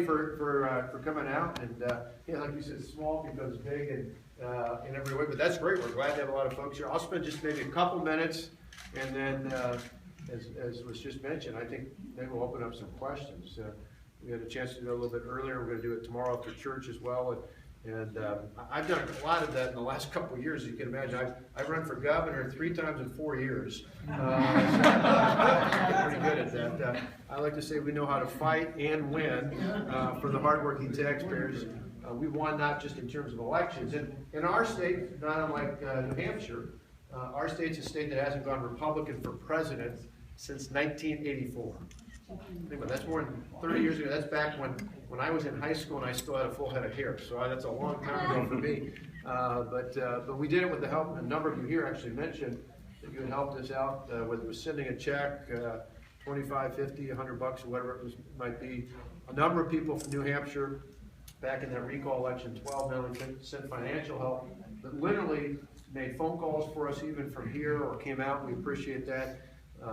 everybody for coming out. And yeah, like you said, small becomes big and in every way. But that's great. We're glad to have a lot of folks here. I'll spend just maybe a couple minutes, and then as was just mentioned, I think maybe we'll open up some questions. We had a chance to do it a little bit earlier. We're going to do it tomorrow after church as well. And I've done a lot of that in the last couple of years. You can imagine, I've run for governor 3 times in 4 years. So I'm pretty good at that. I like to say we know how to fight and win for the hardworking taxpayers. We've won not just in terms of elections. And in our state, not unlike New Hampshire, our state's a state that hasn't gone Republican for president since 1984. That's more than 30 years ago. That's back when I was in high school and I still had a full head of hair. So that's a long time ago for me. But we did it with the help. A number of you here actually mentioned that you had helped us out, whether it was sending a check, $25, $50, $100, or whatever it might be. A number of people from New Hampshire back in that recall election, 12 million, sent financial help, but literally made phone calls for us even from here or came out. We appreciate that.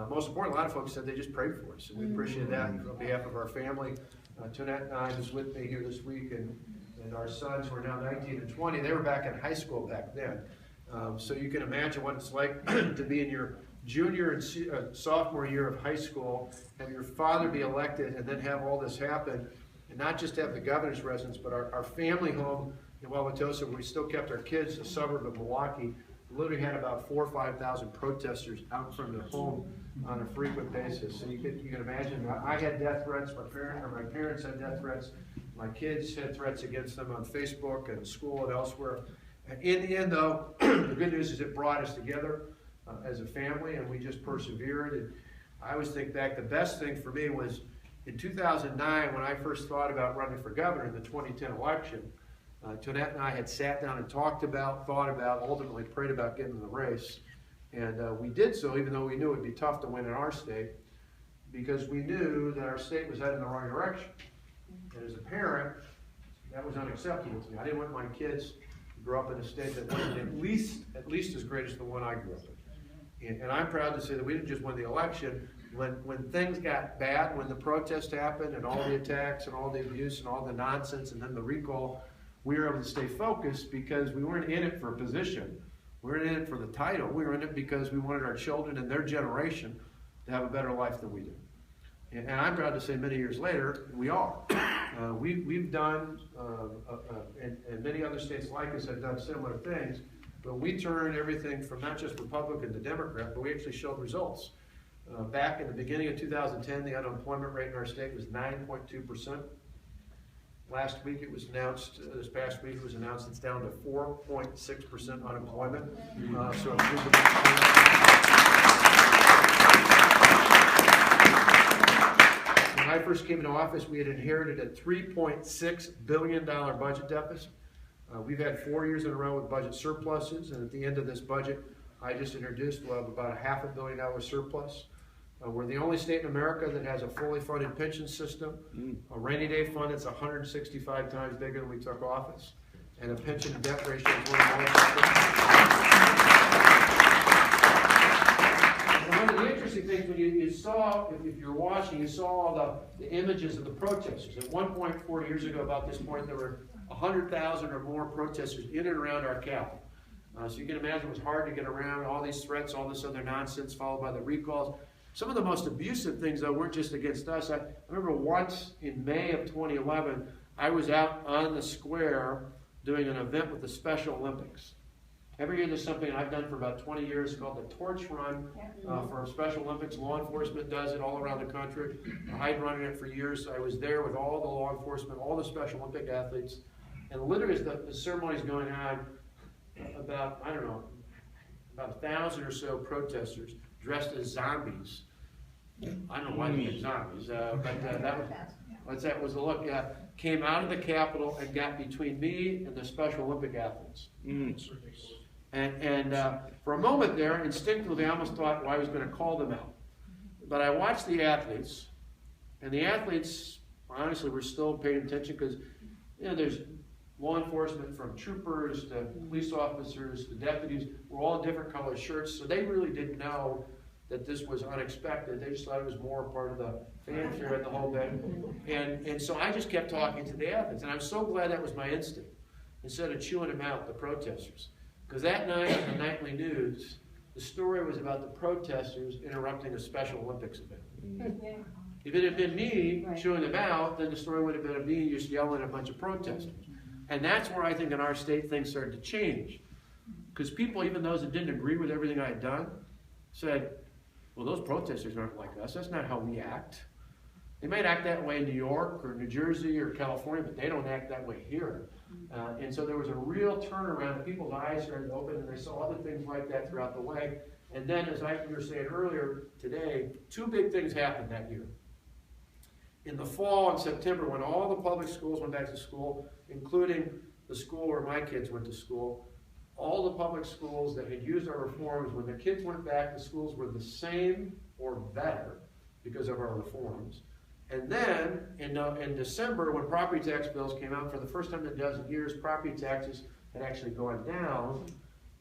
Most important, a lot of folks said they just prayed for us, and we appreciate that on behalf of our family. Tonette and I was with me here this week, and our sons, who are now 19 and 20, they were back in high school back then. So you can imagine what it's like to be in your junior and sophomore year of high school, have your father be elected, and then have all this happen, and not just have the governor's residence, but our family home in Wauwatosa, where we still kept our kids, a suburb of Milwaukee, literally had about 4,000 or 5,000 protesters out from their home on a frequent basis. So you can imagine, I had death threats, my parents had death threats, my kids had threats against them on Facebook and school and elsewhere. And in the end, though, the good news is it brought us together as a family, and we just persevered. And I always think back, the best thing for me was in 2009, when I first thought about running for governor in the 2010 election. Tonette and I had sat down and thought about, ultimately prayed about getting in the race. And we did so, even though we knew it would be tough to win in our state, because we knew that our state was heading in the wrong direction. And as a parent, that was unacceptable to me. I didn't want my kids to grow up in a state that wasn't at least as great as the one I grew up in. And I'm proud to say that we didn't just win the election. When things got bad, when the protests happened and all the attacks and all the abuse and all the nonsense and then the recall, we were able to stay focused because we weren't in it for a position. We weren't in it for the title. We were in it because we wanted our children and their generation to have a better life than we did. And I'm proud to say many years later, we are. We've done, and many other states like us have done similar things, but we turned everything from not just Republican to Democrat, but we actually showed results. Back in the beginning of 2010, the unemployment rate in our state was 9.2%. Last week it was announced, this past week it was announced it's down to 4.6% unemployment. So when I first came into office, we had inherited a $3.6 billion budget deficit. We've had 4 years in a row with budget surpluses, and at the end of this budget I just introduced, we'll have about a $500 million surplus. We're the only state in America that has a fully funded pension system, a rainy day fund that's 165 times bigger than we took office, and a pension to debt ratio is one of the lowest. One of the interesting things when you saw, if you're watching, you saw all the images of the protesters. At one point, 4 years ago, about this point, there were 100,000 or more protesters in and around our capital. So you can imagine it was hard to get around all these threats, all this other nonsense, followed by the recalls. Some of the most abusive things, though, weren't just against us. I remember once in May of 2011, I was out on the square doing an event with the Special Olympics. Every year there's something I've done for about 20 years called the Torch Run for Special Olympics. Law enforcement does it all around the country. I'd run it for years. I was there with all the law enforcement, all the Special Olympic athletes. And literally as the ceremony's going on, about 1,000 or so protesters dressed as zombies. I don't know why they did zombies, but that was a look. Came out of the Capitol and got between me and the Special Olympic athletes. And for a moment there, instinctively, I almost thought, well, I was going to call them out. But I watched the athletes, and the athletes, honestly, were still paying attention because, there's law enforcement from troopers to police officers to deputies. We're all in different colored shirts, so they really didn't know that this was unexpected. They just thought it was more part of the fanfare and the whole thing. And so I just kept talking to the athletes, and I'm so glad that was my instinct, instead of chewing them out, the protesters. Because that night on the nightly news, the story was about the protesters interrupting a Special Olympics event. Yeah. If it had been me chewing them out, then the story would have been of me just yelling at a bunch of protesters. And that's where I think in our state things started to change. Because people, even those that didn't agree with everything I had done, said, well, those protesters aren't like us. That's not how we act. They might act that way in New York or New Jersey or California, but they don't act that way here. And so there was a real turnaround. People's eyes started to open, and they saw other things like that throughout the way. And then, as we were saying earlier today, two big things happened that year. In the fall, in September, when all the public schools went back to school, including the school where my kids went to school, all the public schools that had used our reforms, when the kids went back, the schools were the same or better because of our reforms. And then, in December, when property tax bills came out, for the first time in a dozen years, property taxes had actually gone down.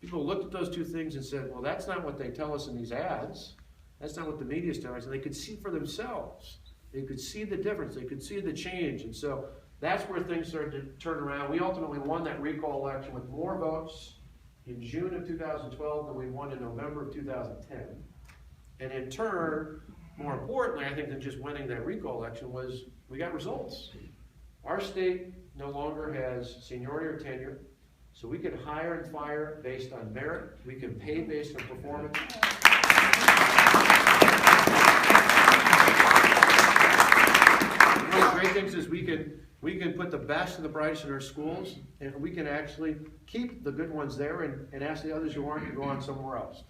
People looked at those two things and said, well, that's not what they tell us in these ads. That's not what the media's telling us. And they could see for themselves. They could see the difference. They could see the change. And so that's where things started to turn around. We ultimately won that recall election with more votes in June of 2012 than we won in November of 2010. And in turn, more importantly, I think, than just winning that recall election was we got results. Our state no longer has seniority or tenure, so we can hire and fire based on merit. We can pay based on performance. One of the great things is we can put the best and the brightest in our schools, and we can actually keep the good ones there and ask the others who aren't to go on somewhere else.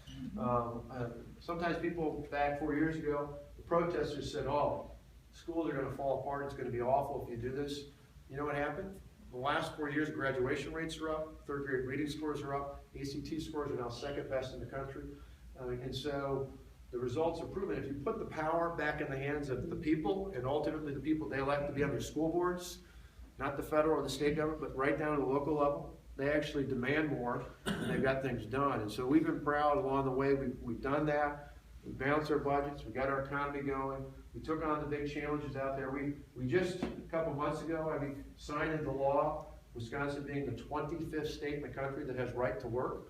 Sometimes people, back 4 years ago, the protesters said, oh, schools are going to fall apart, it's going to be awful if you do this. You know what happened? The last 4 years, graduation rates are up, third grade reading scores are up, ACT scores are now second best in the country. And so the results are proven. If you put the power back in the hands of the people, and ultimately the people they elect to be on their school boards, not the federal or the state government, but right down to the local level, they actually demand more, and they've got things done. And so we've been proud along the way. We've done that. We balanced our budgets. We got our economy going. We took on the big challenges out there. We just, a couple months ago, signed into law, Wisconsin being the 25th state in the country that has right to work.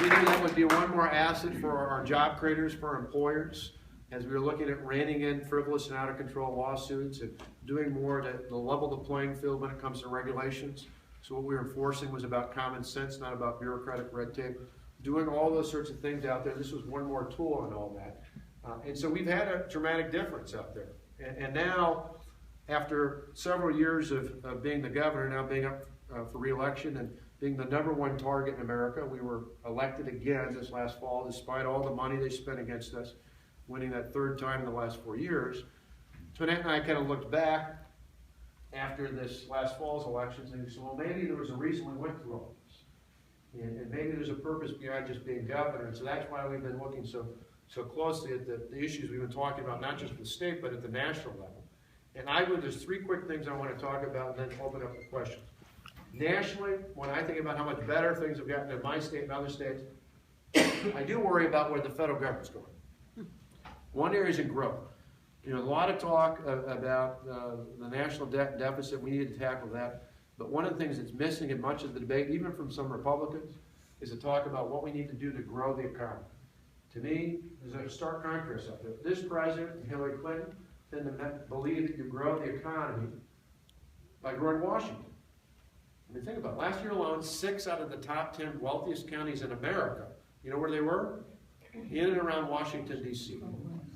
We knew that would be one more asset for our job creators, for our employers, as we were looking at reining in frivolous and out-of-control lawsuits and doing more to level the playing field when it comes to regulations. So what we were enforcing was about common sense, not about bureaucratic red tape. Doing all those sorts of things out there, this was one more tool in all that. And so we've had a dramatic difference out there. And now, after several years of being the governor, now being up for re-election and being the #1 target in America, we were elected again this last fall, despite all the money they spent against us, winning that third time in the last 4 years. So Annette and I kind of looked back after this last fall's elections and said, well, maybe there was a reason we went through all this. And maybe there's a purpose beyond just being governor. And so that's why we've been looking so closely at the issues we've been talking about, not just at the state, but at the national level. And there's 3 quick things I want to talk about and then open up the questions. Nationally, when I think about how much better things have gotten in my state and other states, I do worry about where the federal government's going. One area is in growth. A lot of talk about the national debt and deficit. We need to tackle that. But one of the things that's missing in much of the debate, even from some Republicans, is to talk about what we need to do to grow the economy. To me, there's a stark contrast out there. This president and Hillary Clinton tend to believe that you grow the economy by growing Washington. Think about it. Last year alone, 6 out of the top 10 wealthiest counties in America, you know where they were? In and around Washington, D.C.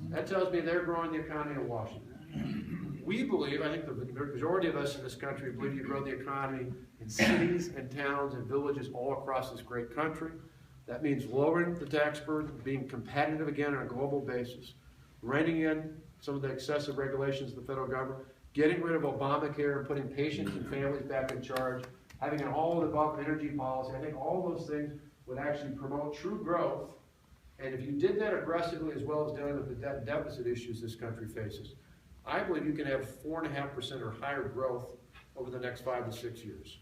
That tells me they're growing the economy in Washington. We believe, I think the majority of us in this country believe you grow the economy in cities and towns and villages all across this great country. That means lowering the tax burden, being competitive again on a global basis, reining in some of the excessive regulations of the federal government, getting rid of Obamacare and putting patients and families back in charge, having an all-of-the-above energy policy. I think all those things would actually promote true growth. And if you did that aggressively as well as dealing with the debt and deficit issues this country faces, I believe you can have 4.5% or higher growth over the next 5 to 6 years.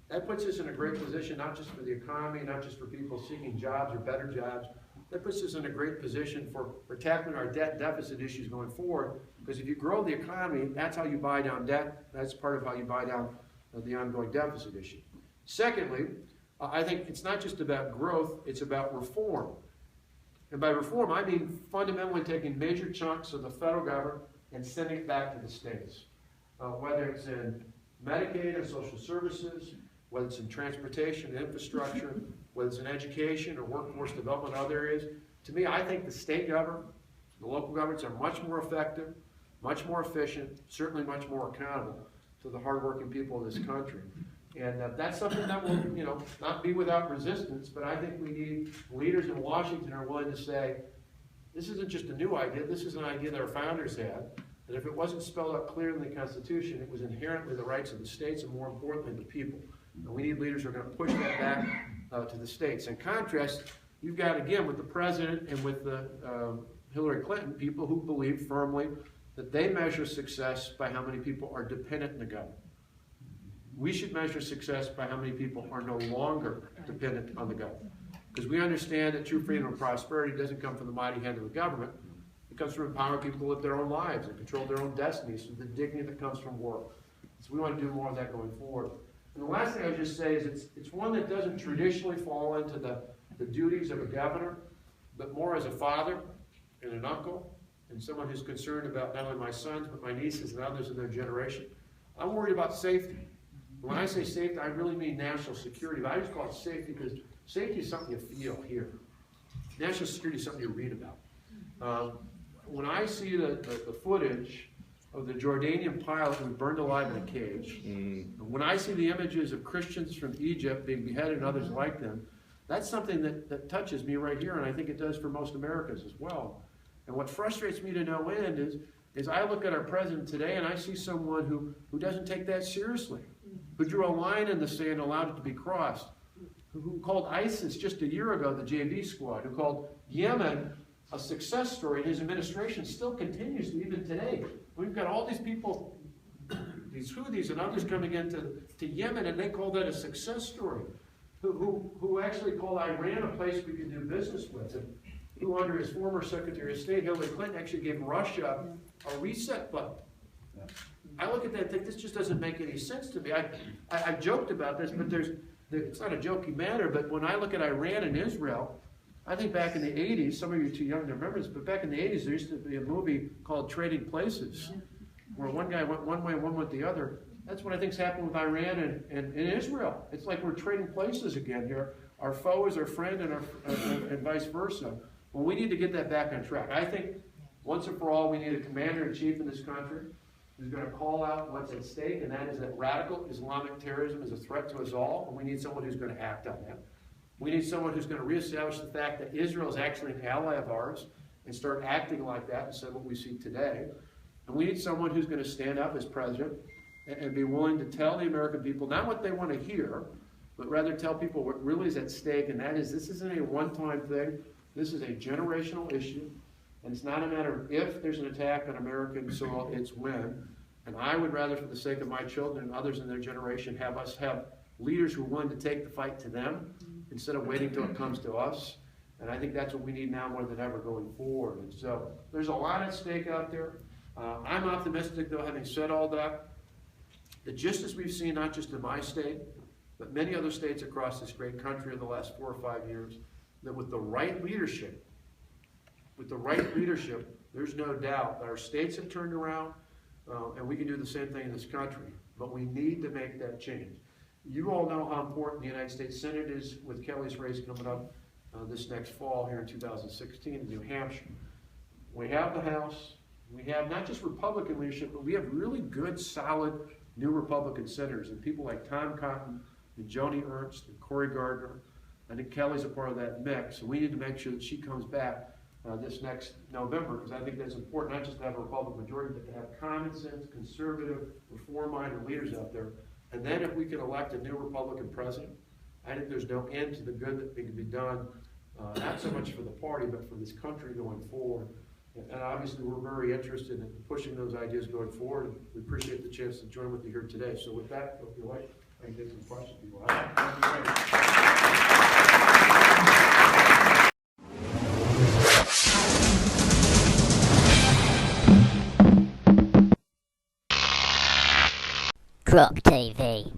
That puts us in a great position, not just for the economy, not just for people seeking jobs or better jobs. That puts us in a great position for tackling our debt deficit issues going forward. Because if you grow the economy, that's how you buy down debt. That's part of how you buy down the ongoing deficit issue. Secondly, I think it's not just about growth, it's about reform. And by reform, I mean fundamentally taking major chunks of the federal government and sending it back to the states. Whether it's in Medicaid and social services, whether it's in transportation and infrastructure, whether it's in education or workforce development and other areas. To me, I think the state government, the local governments are much more effective, much more efficient, certainly much more accountable to the hardworking people of this country. And that's something that will, not be without resistance, but I think we need leaders in Washington who are willing to say, this isn't just a new idea, this is an idea that our founders had, that if it wasn't spelled out clearly in the Constitution, it was inherently the rights of the states and more importantly the people. And we need leaders who are going to push that back to the states. In contrast, you've got, again, with the president and with the Hillary Clinton, people who believe firmly that they measure success by how many people are dependent on the government. We should measure success by how many people are no longer dependent on the government. Because we understand that true freedom and prosperity doesn't come from the mighty hand of the government. It comes from empowering people to live their own lives and control their own destinies through the dignity that comes from work. So we want to do more of that going forward. And the last thing I would just say is it's one that doesn't traditionally fall into the duties of a governor, but more as a father and an uncle and someone who's concerned about not only my sons, but my nieces and others in their generation. I'm worried about safety. When I say safety, I really mean national security, but I just call it safety because safety is something you feel here. National security is something you read about. When I see the footage of the Jordanian pilot who was burned alive in a cage, when I see the images of Christians from Egypt being beheaded and others like them, that's something that touches me right here, and I think it does for most Americans as well. And what frustrates me to no end is I look at our president today and I see someone who doesn't take that seriously, who drew a line in the sand and allowed it to be crossed, who called ISIS just a year ago the JV squad, who called Yemen a success story, and his administration still continues to even today. We've got all these people, these Houthis and others coming into Yemen, and they call that a success story, who actually called Iran a place we can do business with, and who under his former Secretary of State, Hillary Clinton, actually gave Russia a reset button. Yeah. I look at that and think, this just doesn't make any sense to me. I've joked about this, but it's not a jokey matter, but when I look at Iran and Israel, I think back in the 80s, some of you are too young to remember this, but back in the 80s, there used to be a movie called Trading Places, where one guy went one way and one went the other. That's what I think's happened with Iran and Israel. It's like we're trading places again here. Our foe is our friend and vice versa. Well, we need to get that back on track. I think once and for all, we need a commander-in-chief in this country who's going to call out what's at stake, and that is that radical Islamic terrorism is a threat to us all, and we need someone who's going to act on that. We need someone who's going to reestablish the fact that Israel is actually an ally of ours and start acting like that instead of what we see today. And we need someone who's going to stand up as president and be willing to tell the American people not what they want to hear, but rather tell people what really is at stake, and that is this isn't a one-time thing. This is a generational issue, and it's not a matter of if there's an attack on American soil, it's when. And I would rather, for the sake of my children and others in their generation, have us have leaders who are willing to take the fight to them instead of waiting till it comes to us. And I think that's what we need now more than ever going forward. And so there's a lot at stake out there. I'm optimistic, though, having said all that just as we've seen, not just in my state, but many other states across this great country in the last 4 or 5 years, that with the right leadership, there's no doubt that our states have turned around, and we can do the same thing in this country. But we need to make that change. You all know how important the United States Senate is with Kelly's race coming up this next fall here in 2016 in New Hampshire. We have the House. We have not just Republican leadership, but we have really good, solid new Republican senators, and people like Tom Cotton and Joni Ernst and Cory Gardner. I think Kelly's a part of that mix, and we need to make sure that she comes back this next November, because I think that's important, not just to have a Republican majority, but to have common sense, conservative, reform-minded leaders out there. And then if we can elect a new Republican president, I think there's no end to the good that can be done, not so much for the party, but for this country going forward. And obviously we're very interested in pushing those ideas going forward. We appreciate the chance to join with you here today. So with that, if you like, and get some questions people have. That'd be great. Crop TV.